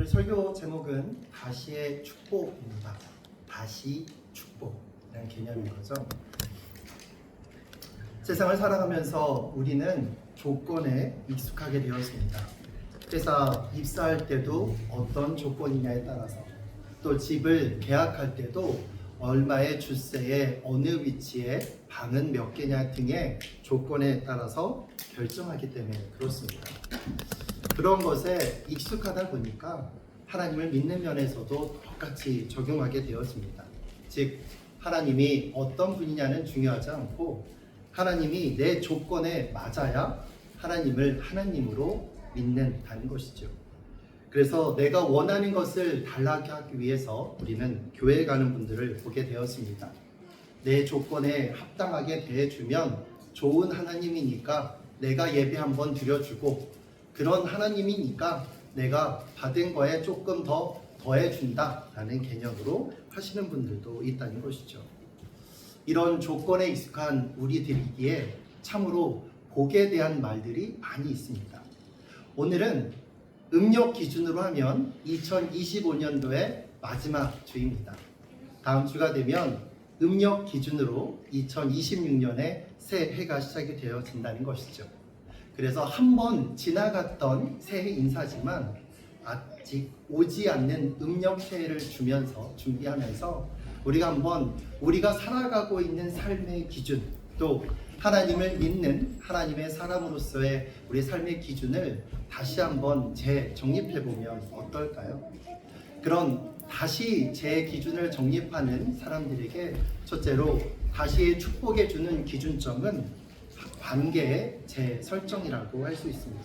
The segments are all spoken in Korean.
오늘 설교 제목은 다시의 축복입니다. 다시 축복이라는 개념인 거죠. 세상을 살아가면서 우리는 조건에 익숙하게 되었습니다. 회사 입사할 때도 어떤 조건이냐에 따라서, 또 집을 계약할 때도 얼마의 주세에 어느 위치에 방은 몇 개냐 등의 조건에 따라서 결정하기 때문에 그렇습니다. 그런 것에 익숙하다 보니까 하나님을 믿는 면에서도 똑같이 적용하게 되었습니다. 즉, 하나님이 어떤 분이냐는 중요하지 않고 하나님이 내 조건에 맞아야 하나님을 하나님으로 믿는다는 것이죠. 그래서 내가 원하는 것을 달라게 하기 위해서 우리는 교회에 가는 분들을 보게 되었습니다. 내 조건에 합당하게 대해주면 좋은 하나님이니까 내가 예배 한번 드려주고, 그런 하나님이니까 내가 받은 거에 조금 더 더해준다라는 개념으로 하시는 분들도 있다는 것이죠. 이런 조건에 익숙한 우리들이기에 참으로 복에 대한 말들이 많이 있습니다. 오늘은 음력 기준으로 하면 2025년도의 마지막 주입니다. 다음 주가 되면 음력 기준으로 2026년에 새 해가 시작이 되어진다는 것이죠. 그래서 한 번 지나갔던 새해 인사지만 아직 오지 않는 음력 새해를 준비하면서 우리가 한번 우리가 살아가고 있는 삶의 기준, 또 하나님을 믿는 하나님의 사람으로서의 우리 삶의 기준을 다시 한번 재정립해보면 어떨까요? 그런 다시 제 기준을 정립하는 사람들에게 첫째로 다시 축복해 주는 기준점은 관계의 재설정이라고 할 수 있습니다.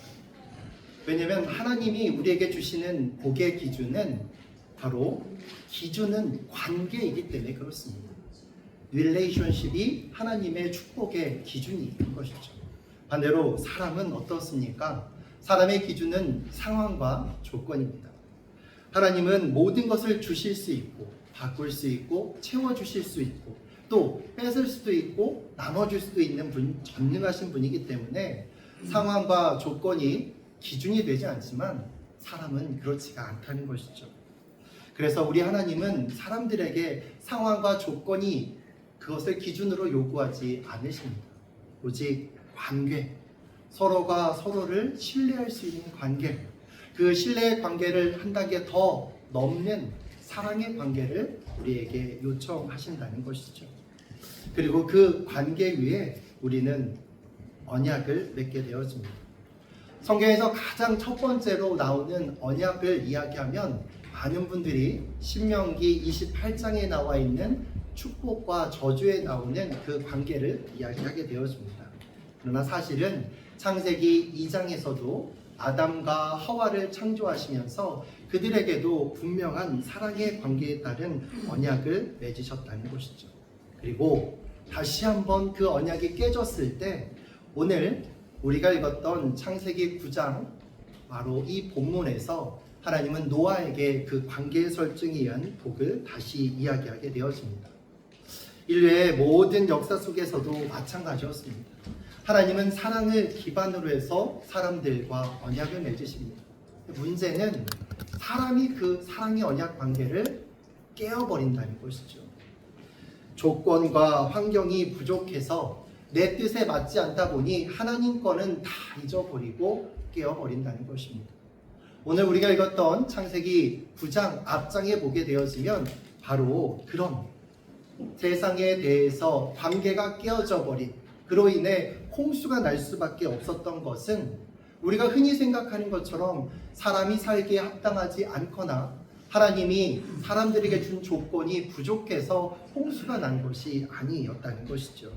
왜냐하면 하나님이 우리에게 주시는 복의 기준은 바로 기준은 관계이기 때문에 그렇습니다. 릴레이션십이 하나님의 축복의 기준이 있는 것이죠. 반대로 사람은 어떻습니까? 사람의 기준은 상황과 조건입니다. 하나님은 모든 것을 주실 수 있고, 바꿀 수 있고, 채워주실 수 있고, 또 뺏을 수도 있고 나눠줄 수도 있는 전능하신 분이기 때문에 상황과 조건이 기준이 되지 않지만 사람은 그렇지가 않다는 것이죠. 그래서 우리 하나님은 사람들에게 상황과 조건이 그것을 기준으로 요구하지 않으십니다. 오직 관계, 서로가 서로를 신뢰할 수 있는 관계, 그 신뢰의 관계를 한 단계 더 넘는 사랑의 관계를 우리에게 요청하신다는 것이죠. 그리고 그 관계 위에 우리는 언약을 맺게 되어집니다. 성경에서 가장 첫 번째로 나오는 언약을 이야기하면 많은 분들이 신명기 28장에 나와 있는 축복과 저주에 나오는 그 관계를 이야기하게 되어집니다. 그러나 사실은 창세기 2장에서도 아담과 하와를 창조하시면서 그들에게도 분명한 사랑의 관계에 따른 언약을 맺으셨다는 것이죠. 그리고 다시 한번 그 언약이 깨졌을 때 오늘 우리가 읽었던 창세기 9장 바로 이 본문에서 하나님은 노아에게 그 관계의 설정에 의한 복을 다시 이야기하게 되어집니다. 인류의 모든 역사 속에서도 마찬가지였습니다. 하나님은 사랑을 기반으로 해서 사람들과 언약을 맺으십니다. 문제는 사람이 그 사랑의 언약 관계를 깨어버린다는 것이죠. 조건과 환경이 부족해서 내 뜻에 맞지 않다 보니 하나님 거는 다 잊어버리고 깨어버린다는 것입니다. 오늘 우리가 읽었던 창세기 9장 앞장에 보게 되어지면 바로 그런 세상에 대해서 관계가 깨어져 버린, 그로 인해 홍수가 날 수밖에 없었던 것은 우리가 흔히 생각하는 것처럼 사람이 살기에 합당하지 않거나 하나님이 사람들에게 준 조건이 부족해서 홍수가 난 것이 아니었다는 것이죠.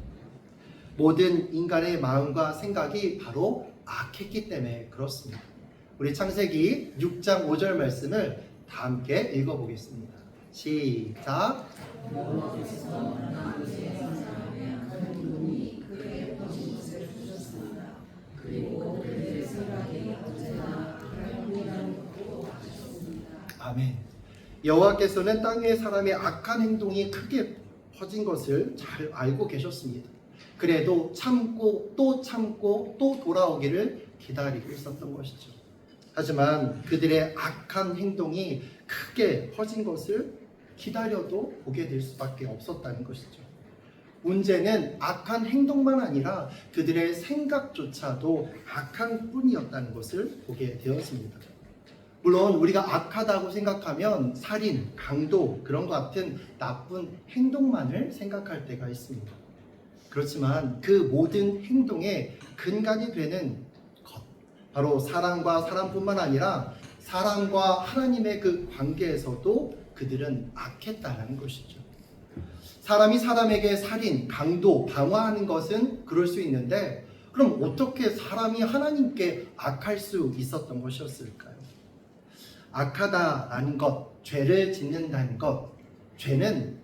모든 인간의 마음과 생각이 바로 악했기 때문에 그렇습니다. 우리 창세기 6장 5절 말씀을 다 함께 읽어보겠습니다. 시작. 아멘. 여호와께서는 땅의 사람의 악한 행동이 크게 퍼진 것을 잘 알고 계셨습니다. 그래도 참고 또 돌아오기를 기다리고 있었던 것이죠. 하지만 그들의 악한 행동이 크게 퍼진 것을 기다려도 보게 될 수밖에 없었다는 것이죠. 문제는 악한 행동만 아니라 그들의 생각조차도 악한 뿐이었다는 것을 보게 되었습니다. 물론 우리가 악하다고 생각하면 살인, 강도 그런 것 같은 나쁜 행동만을 생각할 때가 있습니다. 그렇지만 그 모든 행동의 근간이 되는 것, 바로 사랑과 사람뿐만 아니라 사랑과 하나님의 그 관계에서도 그들은 악했다는 것이죠. 사람이 사람에게 살인, 강도, 방화하는 것은 그럴 수 있는데 그럼 어떻게 사람이 하나님께 악할 수 있었던 것이었을까요? 악하다라는 것, 죄를 짓는다는 것, 죄는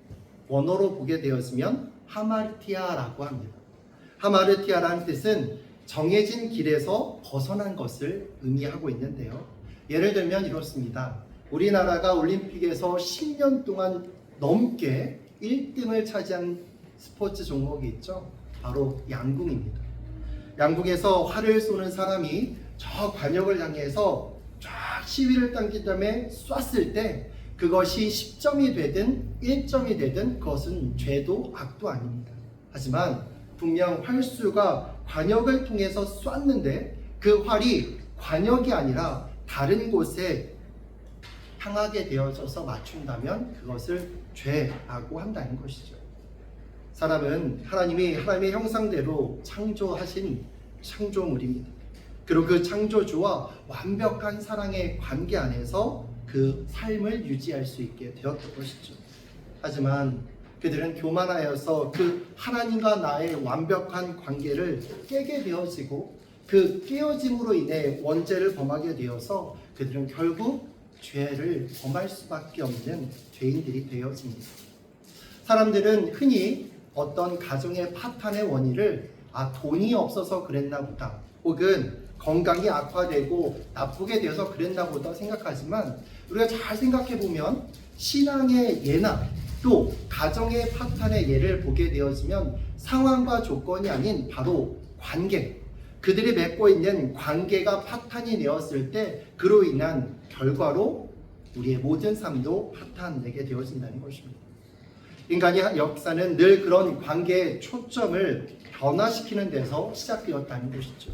원어로 보게 되었으면 하마르티아라고 합니다. 하마르티아라는 뜻은 정해진 길에서 벗어난 것을 의미하고 있는데요. 예를 들면 이렇습니다. 우리나라가 올림픽에서 10년 동안 넘게 1등을 차지한 스포츠 종목이 있죠. 바로 양궁입니다. 양궁에서 활을 쏘는 사람이 저 관역을 향해서 쫙 시위를 당긴 다음에 쐈을 때 그것이 10점이 되든 1점이 되든 그것은 죄도 악도 아닙니다. 하지만 분명 활수가 관역을 통해서 쐈는데 그 활이 관역이 아니라 다른 곳에 향하게 되어져서 맞춘다면 그것을 죄라고 한다는 것이죠. 사람은 하나님의 형상대로 창조하신 창조물입니다. 그리고 그 창조주와 완벽한 사랑의 관계 안에서 그 삶을 유지할 수 있게 되었던 것이죠. 하지만 그들은 교만하여서 그 하나님과 나의 완벽한 관계를 깨게 되어지고 그 깨어짐으로 인해 원죄를 범하게 되어서 그들은 결국 죄를 범할 수밖에 없는 죄인들이 되어집니다. 사람들은 흔히 어떤 가정의 파탄의 원인을 돈이 없어서 그랬나 보다, 혹은 건강이 악화되고 나쁘게 되어서 그랬나 보다 생각하지만 우리가 잘 생각해 보면 신앙의 예나 또 가정의 파탄의 예를 보게 되어지면 상황과 조건이 아닌 바로 관계, 그들이 맺고 있는 관계가 파탄이 되었을 때 그로 인한 결과로 우리의 모든 삶도 파탄되게 되어진다는 것입니다. 인간의 역사는 늘 그런 관계의 초점을 변화시키는 데서 시작되었다는 것이죠.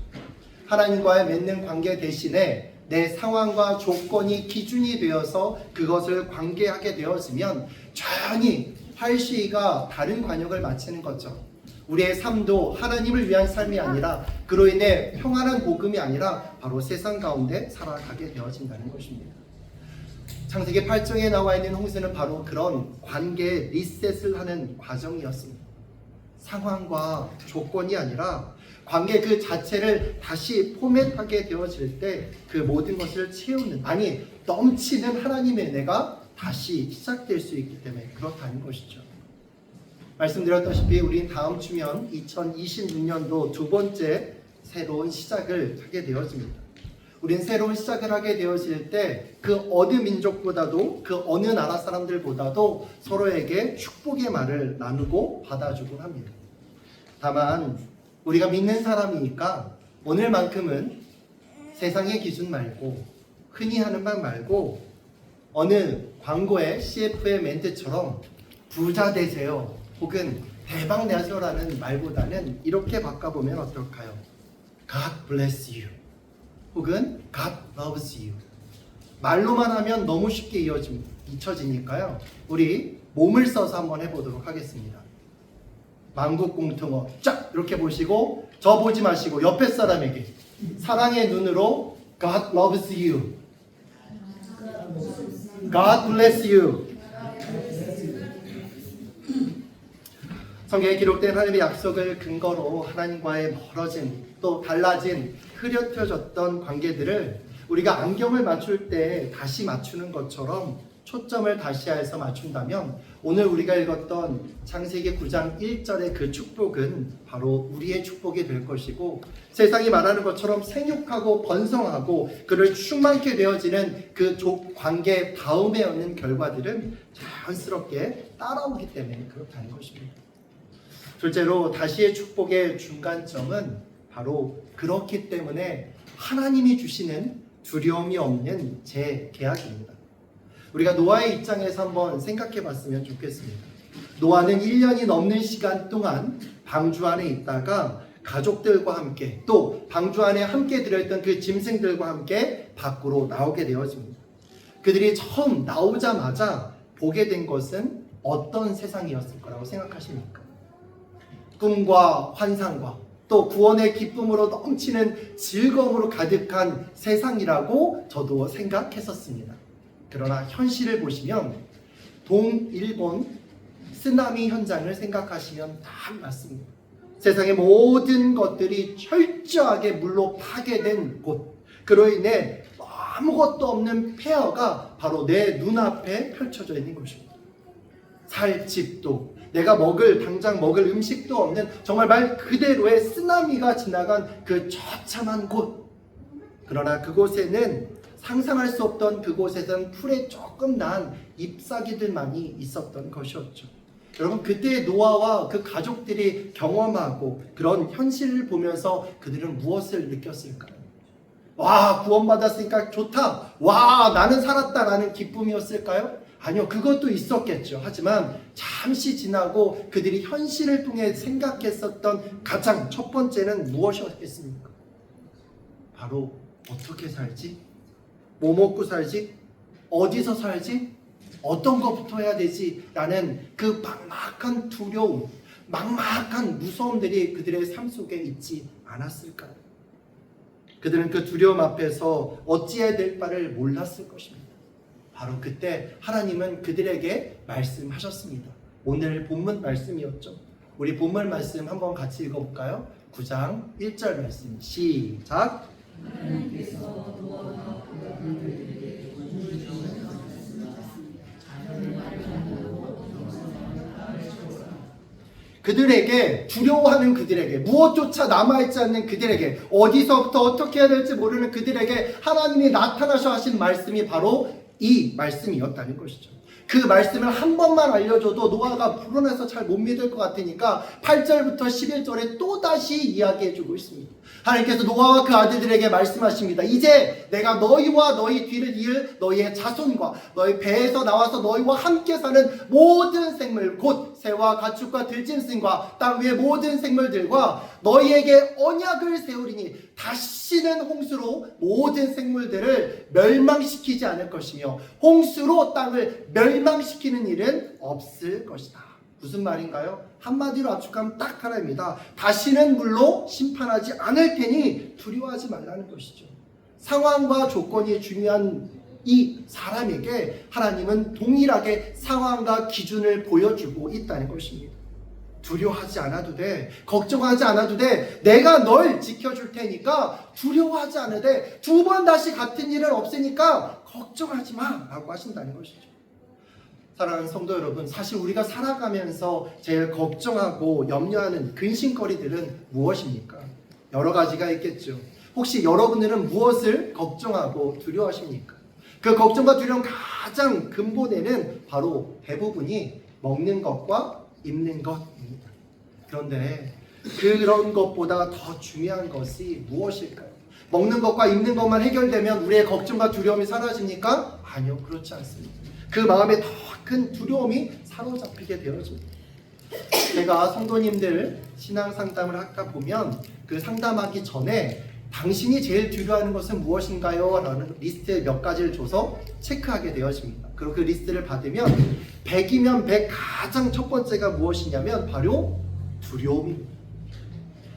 하나님과의 맺는 관계 대신에 내 상황과 조건이 기준이 되어서 그것을 관계하게 되어지면 조용히 활시위가 다른 관역을 마치는 거죠. 우리의 삶도 하나님을 위한 삶이 아니라 그로 인해 평안한 복음이 아니라 바로 세상 가운데 살아가게 되어진다는 것입니다. 창세기 8장에 나와 있는 홍수는 바로 그런 관계의 리셋을 하는 과정이었습니다. 상황과 조건이 아니라 관계 그 자체를 다시 포맷하게 되어질 때 그 모든 것을 채우는, 아니 넘치는 하나님의 은혜가 다시 시작될 수 있기 때문에 그렇다는 것이죠. 말씀드렸다시피 우린 다음 주면 2026년도 두 번째 새로운 시작을 하게 되어집니다. 우린 새로운 시작을 하게 되어질 때 그 어느 민족보다도 그 어느 나라 사람들보다도 서로에게 축복의 말을 나누고 받아주곤 합니다. 다만 우리가 믿는 사람이니까 오늘만큼은 세상의 기준 말고 흔히 하는 말 말고 어느 광고의 CF의 멘트처럼 부자 되세요 혹은 대박 나세요라는 말보다는 이렇게 바꿔보면 어떨까요? God bless you 혹은 God loves you. 말로만 하면 너무 쉽게 잊혀지니까요. 우리 몸을 써서 한번 해보도록 하겠습니다. 만국공통어 쫙 이렇게 보시고 저 보지 마시고 옆에 사람에게 사랑의 눈으로 God loves you. God bless you. 성경에 기록된 하나님의 약속을 근거로 하나님과의 멀어진 또 달라진 흐려져졌던 관계들을 우리가 안경을 맞출 때 다시 맞추는 것처럼 초점을 다시 해서 맞춘다면 오늘 우리가 읽었던 창세기 9장 1절의 그 축복은 바로 우리의 축복이 될 것이고 세상이 말하는 것처럼 생육하고 번성하고 그를 충만케 되어지는 그 관계 다음에 얻는 결과들은 자연스럽게 따라오기 때문에 그렇다는 것입니다. 둘째로 다시의 축복의 중간점은 바로 그렇기 때문에 하나님이 주시는 두려움이 없는 재계약입니다. 우리가 노아의 입장에서 한번 생각해 봤으면 좋겠습니다. 노아는 1년이 넘는 시간 동안 방주 안에 있다가 가족들과 함께 또 방주 안에 함께 들어있던 그 짐승들과 함께 밖으로 나오게 되어집니다. 그들이 처음 나오자마자 보게 된 것은 어떤 세상이었을 거라고 생각하십니까? 꿈과 환상과 또 구원의 기쁨으로 넘치는 즐거움으로 가득한 세상이라고 저도 생각했었습니다. 그러나 현실을 보시면 동일본 쓰나미 현장을 생각하시면 다 맞습니다. 세상의 모든 것들이 철저하게 물로 파괴된 곳, 그로 인해 아무것도 없는 폐허가 바로 내 눈앞에 펼쳐져 있는 것입니다. 살 집도, 내가 당장 먹을 음식도 없는 정말 말 그대로의 쓰나미가 지나간 그 처참한 곳. 그러나 그곳에는 상상할 수 없던 그곳에선 풀에 조금 난 잎사귀들만이 있었던 것이었죠. 여러분, 그때 노아와 그 가족들이 경험하고 그런 현실을 보면서 그들은 무엇을 느꼈을까요? 와, 구원받았으니까 좋다. 와, 나는 살았다라는 기쁨이었을까요? 아니요, 그것도 있었겠죠. 하지만 잠시 지나고 그들이 현실을 통해 생각했었던 가장 첫 번째는 무엇이었겠습니까? 바로 어떻게 살지? 뭐 먹고 살지? 어디서 살지? 어떤 것부터 해야 되지? 라는 그 막막한 두려움, 막막한 무서움들이 그들의 삶 속에 있지 않았을까요? 그들은 그 두려움 앞에서 어찌해야 될 바를 몰랐을 것입니다. 바로 그때 하나님은 그들에게 말씀하셨습니다. 오늘 본문 말씀이었죠. 우리 본문 말씀 한번 같이 읽어볼까요? 9장 1절 말씀 시작. 하나님께서 노아와 그가 그들에게 동물을 그들에게 두려워하는 그들에게 무엇조차 남아있지 않는 그들에게 어디서부터 어떻게 해야 될지 모르는 그들에게 하나님이 나타나셔 하신 말씀이 바로 이 말씀이었다는 것이죠. 그 말씀을 한 번만 알려줘도 노아가 불안해서 잘 못 믿을 것 같으니까 8절부터 11절에 또다시 이야기해주고 있습니다. 하나님께서 노아와 그 아들들에게 말씀하십니다. 이제 내가 너희와 너희 뒤를 이을 너희의 자손과 너희 배에서 나와서 너희와 함께 사는 모든 생물 곧 새와 가축과 들짐승과 땅 위의 모든 생물들과 너희에게 언약을 세우리니 다시는 홍수로 모든 생물들을 멸망시키지 않을 것이며 홍수로 땅을 멸망시키는 일은 없을 것이다. 무슨 말인가요? 한마디로 압축하면 딱 하나입니다. 다시는 물로 심판하지 않을 테니 두려워하지 말라는 것이죠. 상황과 조건이 중요한 이 사람에게 하나님은 동일하게 상황과 기준을 보여주고 있다는 것입니다. 두려워하지 않아도 돼. 걱정하지 않아도 돼. 내가 널 지켜줄 테니까 두려워하지 않아도 돼. 두 번 다시 같은 일은 없으니까 걱정하지 마 라고 하신다는 것이죠. 사랑하는 성도 여러분, 사실 우리가 살아가면서 제일 걱정하고 염려하는 근심거리들은 무엇입니까? 여러 가지가 있겠죠. 혹시 여러분들은 무엇을 걱정하고 두려워하십니까? 그 걱정과 두려움 가장 근본에는 바로 대부분이 먹는 것과 입는 것입니다. 그런데 그런 것보다 더 중요한 것이 무엇일까요? 먹는 것과 입는 것만 해결되면 우리의 걱정과 두려움이 사라집니까? 아니요, 그렇지 않습니다. 그 마음에 더 큰 두려움이 사로잡히게 되어집니다. 제가 성도님들 신앙 상담을 하다 보면 그 상담하기 전에 당신이 제일 두려워하는 것은 무엇인가요? 라는 리스트 몇 가지를 줘서 체크하게 되어집니다. 그리고 그 리스트를 받으면 100이면 100 가장 첫 번째가 무엇이냐면 바로 두려움입니다.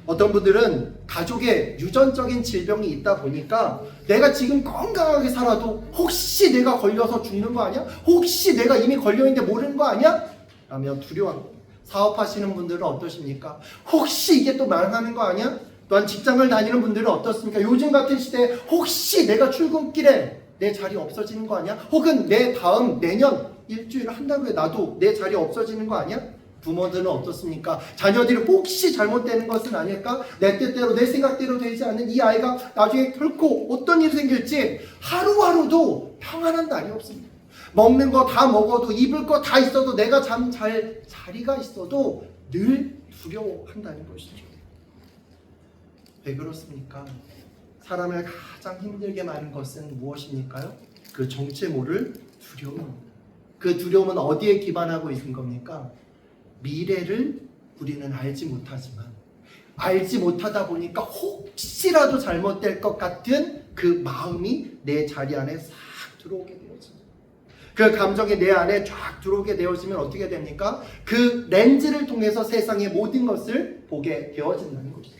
어떤 분들은 가족에 유전적인 질병이 있다 보니까 내가 지금 건강하게 살아도 혹시 내가 걸려서 죽는 거 아니야? 혹시 내가 이미 걸려있는데 모르는 거 아니야? 라며 두려워합니다. 사업하시는 분들은 어떠십니까? 혹시 이게 또 망하는 거 아니야? 또한 직장을 다니는 분들은 어떻습니까? 요즘 같은 시대에 혹시 내가 출근길에 내 자리 없어지는 거 아니야? 혹은 내 다음 내년 일주일 한 달 후에 나도 내 자리 없어지는 거 아니야? 부모들은 어떻습니까? 자녀들이 혹시 잘못되는 것은 아닐까? 내 뜻대로 내 생각대로 되지 않는 이 아이가 나중에 결코 어떤 일이 생길지 하루하루도 평안한 날이 없습니다. 먹는 거 다 먹어도 입을 거 다 있어도 내가 잘 자리가 있어도 늘 두려워한다는 것이죠. 왜 그렇습니까? 사람을 가장 힘들게 마는 것은 무엇입니까요? 그 정체 모를 두려움입니다. 그 두려움은 어디에 기반하고 있는 겁니까? 미래를 우리는 알지 못하지만 알지 못하다 보니까 혹시라도 잘못될 것 같은 그 마음이 내 자리 안에 싹 들어오게 되어집니다. 그 감정이 내 안에 쫙 들어오게 되어지면 어떻게 됩니까? 그 렌즈를 통해서 세상의 모든 것을 보게 되어진다는 것이죠.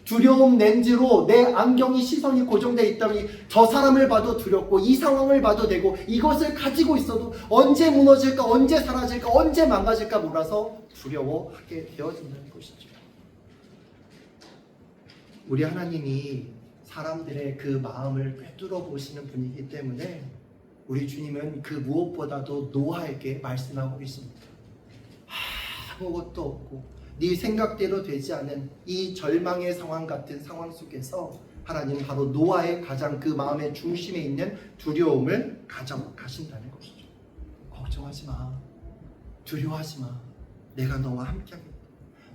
두려움 렌즈로 내 안경이 시선이 고정되어 있다 보니 저 사람을 봐도 두렵고 이 상황을 봐도 되고 이것을 가지고 있어도 언제 무너질까, 언제 사라질까, 언제 망가질까 몰라서 두려워하게 되어진다는 것이죠. 우리 하나님이 사람들의 그 마음을 꿰뚫어 보시는 분이기 때문에 우리 주님은 그 무엇보다도 노아에게 말씀하고 계십니다. 아무것도 없고 네 생각대로 되지 않은 이 절망의 상황 같은 상황 속에서 하나님은 바로 노아의 가장 그 마음의 중심에 있는 두려움을 가져가신다는 것이죠. 걱정하지 마. 두려워하지 마. 내가 너와 함께하겠다.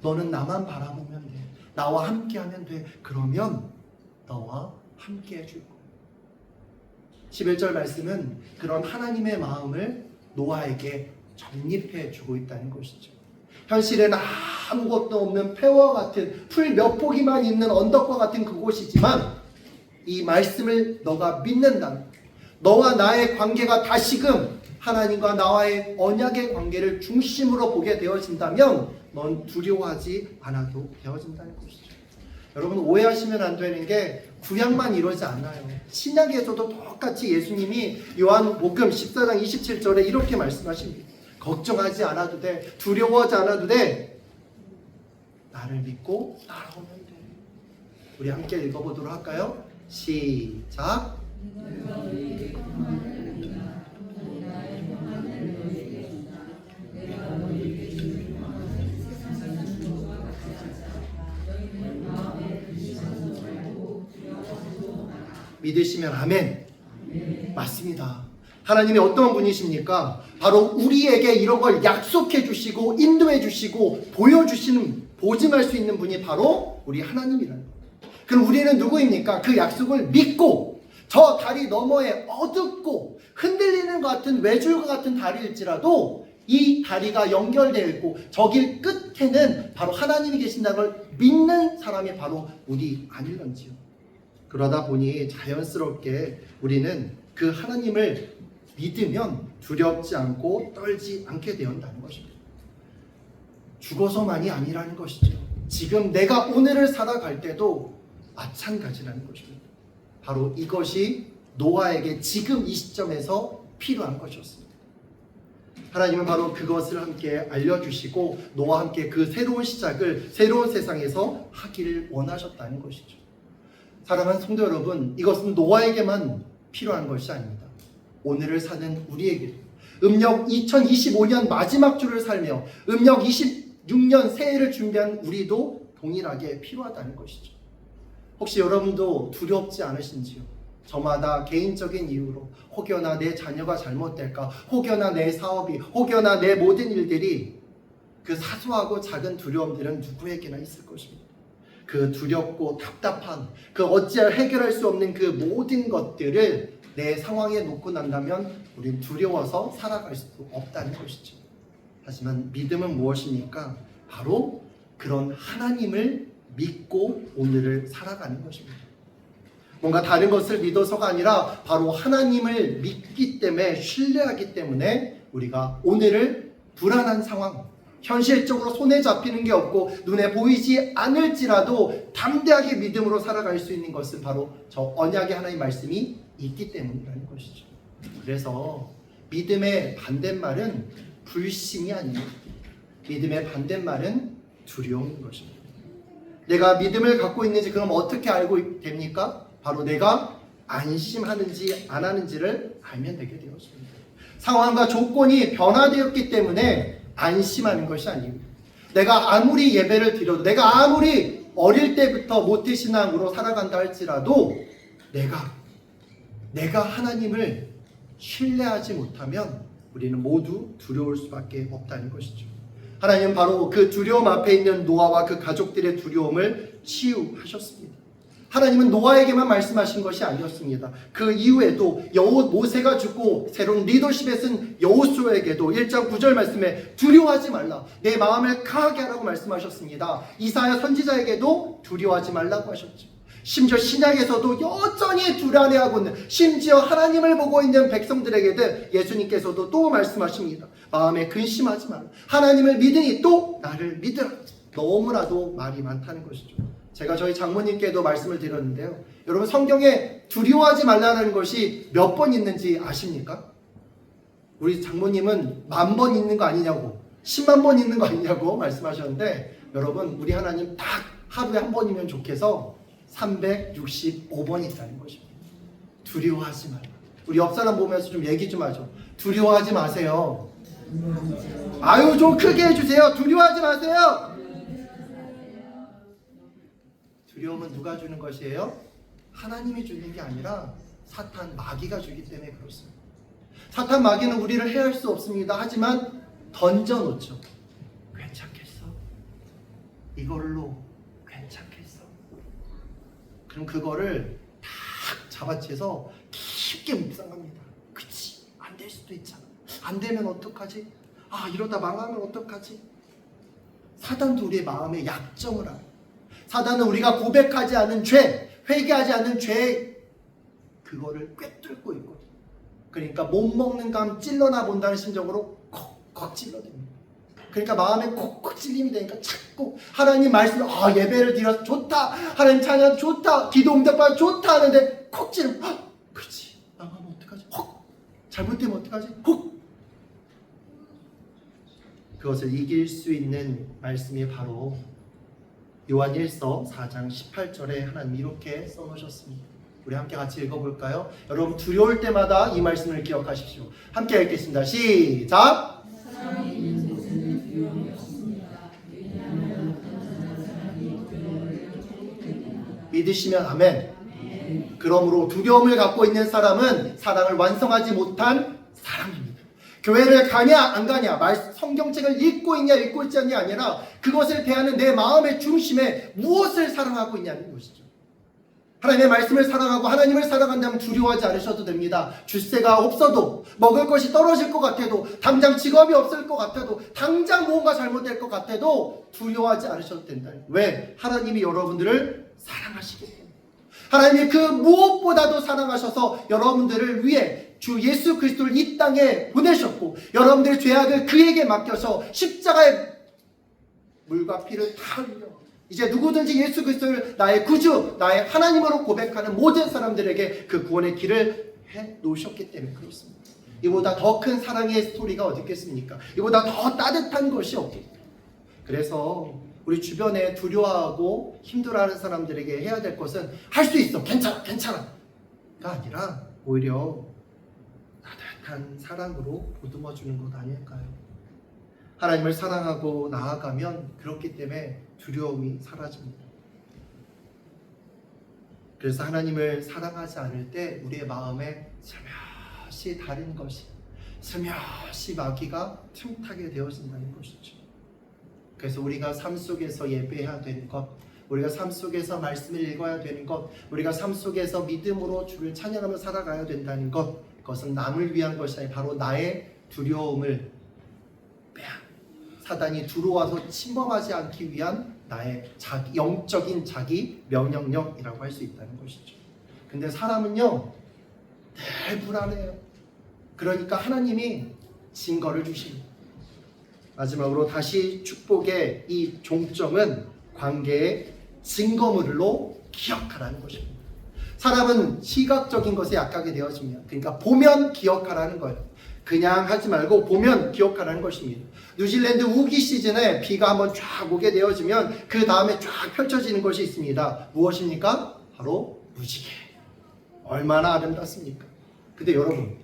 너는 나만 바라보면 돼. 나와 함께하면 돼. 그러면 너와 함께 해줄 거야. 11절 말씀은 그런 하나님의 마음을 노아에게 전립해 주고 있다는 것이죠. 현실에는 아무것도 없는 폐허와 같은 풀 몇 포기만 있는 언덕과 같은 그곳이지만 이 말씀을 너가 믿는다면 너와 나의 관계가 다시금 하나님과 나와의 언약의 관계를 중심으로 보게 되어진다면 넌 두려워하지 않아도 되어진다는 것이죠. 여러분 오해하시면 안 되는 게 구약만 이러지 않아요. 신약에서도 똑같이 예수님이 요한복음 14장 27절에 이렇게 말씀하십니다. 걱정하지 않아도 돼. 두려워하지 않아도 돼. 나를 믿고 따라오면 돼. 우리 함께 읽어보도록 할까요? 시작. 믿으시면 아멘. 맞습니다. 하나님이 어떤 분이십니까? 바로 우리에게 이런 걸 약속해 주시고 인도해 주시고 보여주시는, 보증할 수 있는 분이 바로 우리 하나님이라는 거예요. 그럼 우리는 누구입니까? 그 약속을 믿고 저 다리 너머에 어둡고 흔들리는 것 같은 외줄과 같은 다리일지라도 이 다리가 연결되어 있고 저 길 끝에는 바로 하나님이 계신다는 걸 믿는 사람이 바로 우리 아닐런지요. 그러다 보니 자연스럽게 우리는 그 하나님을 믿으면 두렵지 않고 떨지 않게 되었다는 것입니다. 죽어서만이 아니라는 것이죠. 지금 내가 오늘을 살아갈 때도 마찬가지라는 것입니다. 바로 이것이 노아에게 지금 이 시점에서 필요한 것이었습니다. 하나님은 바로 그것을 함께 알려주시고 노아와 함께 그 새로운 시작을 새로운 세상에서 하기를 원하셨다는 것이죠. 사랑하는 성도 여러분, 이것은 노아에게만 필요한 것이 아닙니다. 오늘을 사는 우리에게 음력 2025년 마지막 주를 살며 음력 26년 새해를 준비한 우리도 동일하게 필요하다는 것이죠. 혹시 여러분도 두렵지 않으신지요? 저마다 개인적인 이유로 혹여나 내 자녀가 잘못될까, 혹여나 내 사업이, 혹여나 내 모든 일들이 그 사소하고 작은 두려움들은 누구에게나 있을 것입니다. 그 두렵고 답답한, 그 어찌할 해결할 수 없는 그 모든 것들을 내 상황에 놓고 난다면 우린 두려워서 살아갈 수도 없다는 것이죠. 하지만 믿음은 무엇입니까? 바로 그런 하나님을 믿고 오늘을 살아가는 것입니다. 뭔가 다른 것을 믿어서가 아니라 바로 하나님을 믿기 때문에, 신뢰하기 때문에 우리가 오늘을 불안한 상황, 현실적으로 손에 잡히는 게 없고 눈에 보이지 않을지라도 담대하게 믿음으로 살아갈 수 있는 것은 바로 저 언약의 하나님의 말씀이 있기 때문이라는 것이죠. 그래서 믿음의 반대말은 불신이 아닙니다. 믿음의 반대말은 두려움인 것입니다. 내가 믿음을 갖고 있는지 그럼 어떻게 알고 됩니까? 바로 내가 안심하는지 안 하는지를 알면 되게 되었습니다. 상황과 조건이 변화되었기 때문에 안심하는 것이 아닙니다. 내가 아무리 예배를 드려도, 내가 아무리 어릴 때부터 모태신앙으로 살아간다 할지라도 내가 하나님을 신뢰하지 못하면 우리는 모두 두려울 수밖에 없다는 것이죠. 하나님은 바로 그 두려움 앞에 있는 노아와 그 가족들의 두려움을 치유하셨습니다. 하나님은 노아에게만 말씀하신 것이 아니었습니다. 그 이후에도 모세가 죽고 새로운 리더십에 쓴 여호수아에게도 1장 9절 말씀에 두려워하지 말라, 내 마음을 강하게 하라고 말씀하셨습니다. 이사야 선지자에게도 두려워하지 말라고 하셨죠. 심지어 신약에서도 여전히 불안해하고 있는, 심지어 하나님을 보고 있는 백성들에게도 예수님께서도 또 말씀하십니다. 마음에 근심하지 말라, 하나님을 믿으니 또 나를 믿으라. 너무나도 말이 많다는 것이죠. 제가 저희 장모님께도 말씀을 드렸는데요, 여러분 성경에 두려워하지 말라는 것이 몇 번 있는지 아십니까? 우리 장모님은 10,000번 있는 거 아니냐고, 10만 번 있는 거 아니냐고 말씀하셨는데, 여러분 우리 하나님 딱 하루에 한 번이면 좋겠어 365번 있다는 것입니다. 두려워하지 말라. 우리 옆 사람 보면서 좀 얘기 좀 하죠. 두려워하지 마세요. 아유 좀 크게 해주세요. 두려워하지 마세요. 두려움은 누가 주는 것이에요? 하나님이 주는 게 아니라 사탄, 마귀가 주기 때문에 그렇습니다. 사탄, 마귀는 우리를 해할 수 없습니다. 하지만 던져놓죠. 괜찮겠어? 이걸로 괜찮겠어? 그럼 그거를 탁 잡아채서 깊게 묵상합니다. 그치? 안 될 수도 있잖아. 안 되면 어떡하지? 아, 이러다 망하면 어떡하지? 사단도 우리의 마음에 약점을 알아요. 사단은 우리가 고백하지 않은 죄, 회개하지 않은 죄, 그거를 꿰뚫고 있거든요. 그러니까 못 먹는 감 찔러나 본다는 심정으로 콕콕 찔러댑니다. 그러니까 마음에 콕콕 찔림이 되니까 자꾸 하나님 말씀, 예배를 드려서 좋다, 하나님 찬양 좋다, 기도 응답받아 좋다 하는데 콕 찔러. 그렇지, 망하면 어떡하지? 콕, 잘못되면 어떡하지? 콕. 그것을 이길 수 있는 말씀이 바로 요한 1서 4장 18절에 하나님 이렇게 써놓으셨습니다. 우리 함께 같이 읽어볼까요? 여러분 두려울 때마다 이 말씀을 기억하십시오. 함께 읽겠습니다. 시작! 믿으시면 아멘. 그러므로 두려움을 갖고 있는 사람은 사랑을 완성하지 못한 사람입니다. 교회를 가냐 안 가냐, 성경책을 읽고 있냐 읽고 있지 않냐 아니라 그것을 대하는 내 마음의 중심에 무엇을 사랑하고 있냐는 것이죠. 하나님의 말씀을 사랑하고 하나님을 사랑한다면 두려워하지 않으셔도 됩니다. 주세가 없어도, 먹을 것이 떨어질 것 같아도, 당장 직업이 없을 것 같아도, 당장 무언가 잘못될 것 같아도 두려워하지 않으셔도 된다. 왜? 하나님이 여러분들을 사랑하시기 때문에. 하나님이 그 무엇보다도 사랑하셔서 여러분들을 위해 주 예수 그리스도를 이 땅에 보내셨고, 여러분들의 죄악을 그에게 맡겨서 십자가에 물과 피를 다 흘려 이제 누구든지 예수 그리스도를 나의 구주, 나의 하나님으로 고백하는 모든 사람들에게 그 구원의 길을 해 놓으셨기 때문에 그렇습니다. 이보다 더 큰 사랑의 스토리가 어디 있겠습니까? 이보다 더 따뜻한 것이 없겠습니까? 그래서 우리 주변에 두려워하고 힘들어하는 사람들에게 해야 될 것은 할 수 있어, 괜찮아, 괜찮아 가 아니라 오히려 따뜻한 사랑으로 보듬어 주는 것 아닐까요? 하나님을 사랑하고 나아가면 그렇기 때문에 두려움이 사라집니다. 그래서 하나님을 사랑하지 않을 때 우리의 마음에 스며시 다른 것이, 스며시 마귀가 틈타게 되어진다는 것이죠. 그래서 우리가 삶 속에서 예배해야 되는 것, 우리가 삶 속에서 말씀을 읽어야 되는 것, 우리가 삶 속에서 믿음으로 주를 찬양하며 살아가야 된다는 것, 그것은 남을 위한 것이 아니라 바로 나의 두려움을 사단이 들어와서 침범하지 않기 위한 나의 영적인 자기 면역력이라고 할 수 있다는 것이죠. 근데 사람은요 늘 불안해요. 그러니까 하나님이 증거를 주십니다. 마지막으로 다시 축복의 이 종점은 관계의 증거물로 기억하라는 것입니다. 사람은 시각적인 것에 약하게 되어집니다. 그러니까 보면 기억하라는 거예요. 그냥 하지 말고 보면 기억하라는 것입니다. 뉴질랜드 우기 시즌에 비가 한번 쫙 오게 되어지면 그 다음에 쫙 펼쳐지는 것이 있습니다. 무엇입니까? 바로 무지개. 얼마나 아름답습니까? 근데 여러분,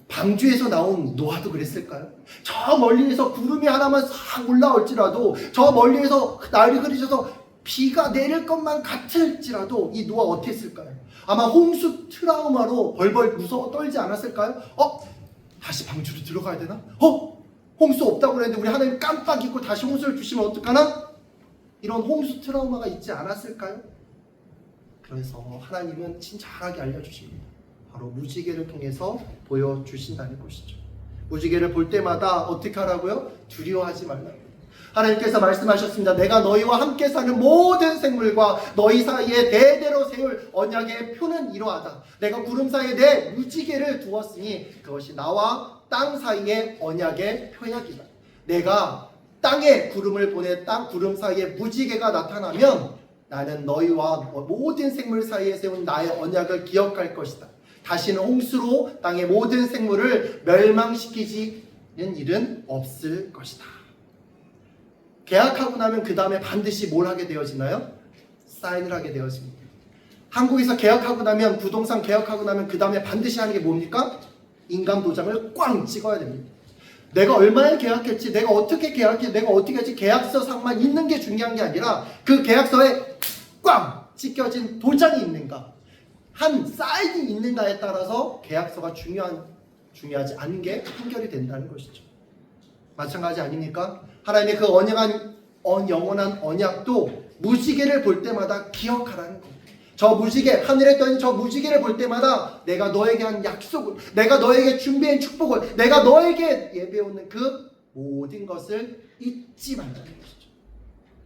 방주에서 나온 노아도 그랬을까요? 저 멀리에서 구름이 하나만 싹 올라올지라도, 저 멀리에서 날이 흐리셔서 비가 내릴 것만 같을지라도 이 노아 어떻게 했을까요? 아마 홍수 트라우마로 벌벌 무서워 떨지 않았을까요? 다시 방주로 들어가야 되나? 홍수 없다고 그랬는데 우리 하나님 깜빡 잊고 다시 홍수를 주시면 어떡하나? 이런 홍수 트라우마가 있지 않았을까요? 그래서 하나님은 친절하게 알려주십니다. 바로 무지개를 통해서 보여주신다는 것이죠. 무지개를 볼 때마다 어떻게 하라고요? 두려워하지 말라고. 하나님께서 말씀하셨습니다. 내가 너희와 함께 사는 모든 생물과 너희 사이에 대대로 세울 언약의 표는 이러하다. 내가 구름 사이에 내 무지개를 두었으니 그것이 나와 땅 사이의 언약의 표약이다. 내가 땅에 구름을 보내 땅 구름 사이에 무지개가 나타나면 나는 너희와 모든 생물 사이에 세운 나의 언약을 기억할 것이다. 다시는 홍수로 땅의 모든 생물을 멸망시키지는 일은 없을 것이다. 계약하고 나면 그 다음에 반드시 뭘 하게 되어지나요? 사인을 하게 되어집니다. 한국에서 계약하고 나면, 부동산 계약하고 나면 그 다음에 반드시 하는 게 뭡니까? 인감 도장을 꽝 찍어야 됩니다. 내가 얼마에 계약했지, 내가 어떻게 계약했지, 내가 어떻게 했지, 계약서상만 있는 게 중요한 게 아니라 그 계약서에 꽝 찍혀진 도장이 있는가, 한 사인이 있는가에 따라서 계약서가 중요하지 않은 게 판결이 된다는 것이죠. 마찬가지 아닙니까? 하나님의 그 영원한 언약도 무지개를 볼 때마다 기억하라는 거예요. 저 무지개, 하늘에 떠있는 저 무지개를 볼 때마다 내가 너에게 한 약속을, 내가 너에게 준비한 축복을, 내가 너에게 예배해오는 그 모든 것을 잊지 말라는 것이죠.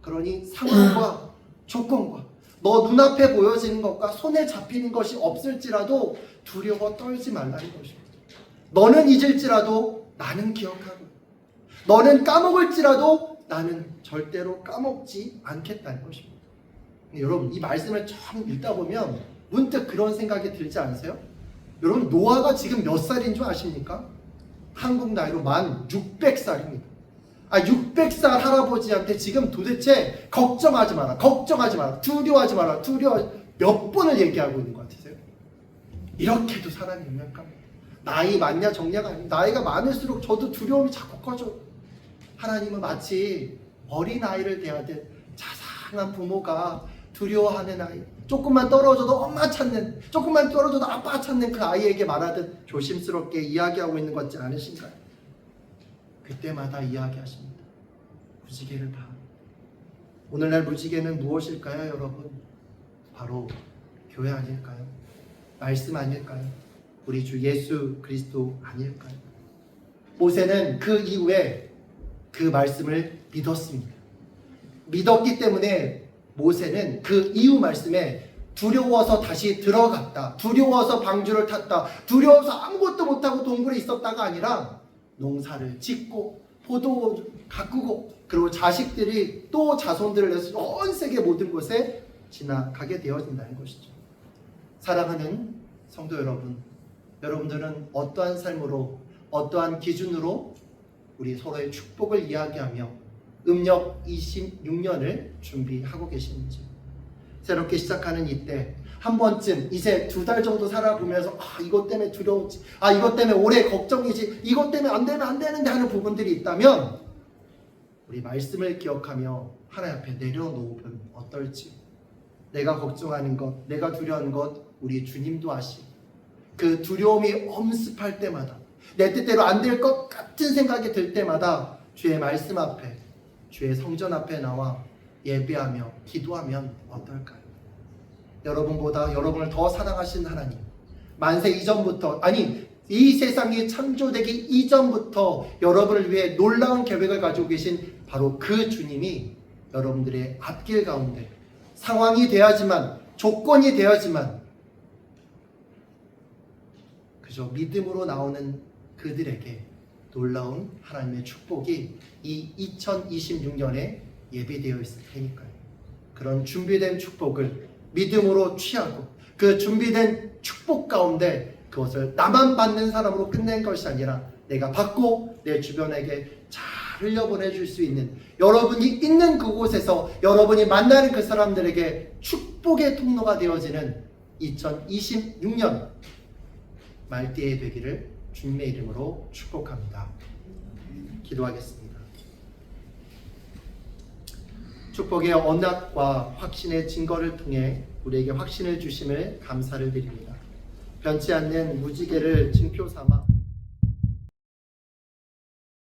그러니 상황과 조건과 너 눈앞에 보여지는 것과 손에 잡히는 것이 없을지라도 두려워 떨지 말라는 것입니다. 너는 잊을지라도 나는 기억하고, 너는 까먹을지라도 나는 절대로 까먹지 않겠다는 것입니다. 여러분, 이 말씀을 처음 읽다 보면 문득 그런 생각이 들지 않으세요? 여러분, 노아가 지금 몇 살인 줄 아십니까? 한국 나이로 만 600살입니다. 600살 할아버지한테 지금 도대체 걱정하지 마라, 걱정하지 마라, 두려워하지 마라, 몇 번을 얘기하고 있는 것 같으세요? 이렇게도 사람이 있는가? 나이 많냐 적냐가 아닙니다. 나이가 많을수록 저도 두려움이 자꾸 커져요. 하나님은 마치 어린아이를 대하듯 자상한 부모가 두려워하는 아이, 조금만 떨어져도 엄마 찾는, 조금만 떨어져도 아빠 찾는 그 아이에게 말하듯 조심스럽게 이야기하고 있는 것 같지 않으신가요? 그때마다 이야기하십니다. 무지개를 봐. 오늘날 무지개는 무엇일까요, 여러분? 바로 교회 아닐까요? 말씀 아닐까요? 우리 주 예수 그리스도 아닐까요? 모세는 그 이후에 그 말씀을 믿었습니다. 믿었기 때문에 모세는 그 이후 말씀에 두려워서 다시 들어갔다, 두려워서 방주를 탔다, 두려워서 아무것도 못하고 동굴에 있었다가 아니라 농사를 짓고 포도 가꾸고, 그리고 자식들이 또 자손들을 내서 전 세계 모든 곳에 지나가게 되어진다는 것이죠. 사랑하는 성도 여러분, 여러분들은 어떠한 삶으로, 어떠한 기준으로 우리 서로의 축복을 이야기하며 음력 26년을 준비하고 계시는지, 새롭게 시작하는 이때 한 번쯤 이제 2달 정도 살아보면서 이것 때문에 두려웠지, 이것 때문에 올해 걱정이지, 이것 때문에 안 되면 안 되는데 하는 부분들이 있다면 우리 말씀을 기억하며 하나님 앞에 내려놓으면 어떨지. 내가 걱정하는 것, 내가 두려워하는 것 우리 주님도 아시고, 그 두려움이 엄습할 때마다, 내 뜻대로 안 될 것 같은 생각이 들 때마다 주의 말씀 앞에, 주의 성전 앞에 나와 예배하며 기도하면 어떨까요? 여러분보다 여러분을 더 사랑하신 하나님, 만세 이전부터, 아니 이 세상이 창조되기 이전부터 여러분을 위해 놀라운 계획을 가지고 계신 바로 그 주님이 여러분들의 앞길 가운데 상황이 되어야지만, 조건이 되어야지만 그저 믿음으로 나오는 그들에게 놀라운 하나님의 축복이 이 2026년에 예비되어 있을 테니까요. 그런 준비된 축복을 믿음으로 취하고, 그 준비된 축복 가운데 그것을 나만 받는 사람으로 끝낸 것이 아니라 내가 받고 내 주변에게 잘 흘려보내줄 수 있는, 여러분이 있는 그곳에서 여러분이 만나는 그 사람들에게 축복의 통로가 되어지는 2026년 말띠에 되기를 주님의 이름으로 축복합니다. 기도하겠습니다. 축복의 언약과 확신의 증거를 통해 우리에게 확신을 주심을 감사를 드립니다. 변치 않는 무지개를 징표 삼아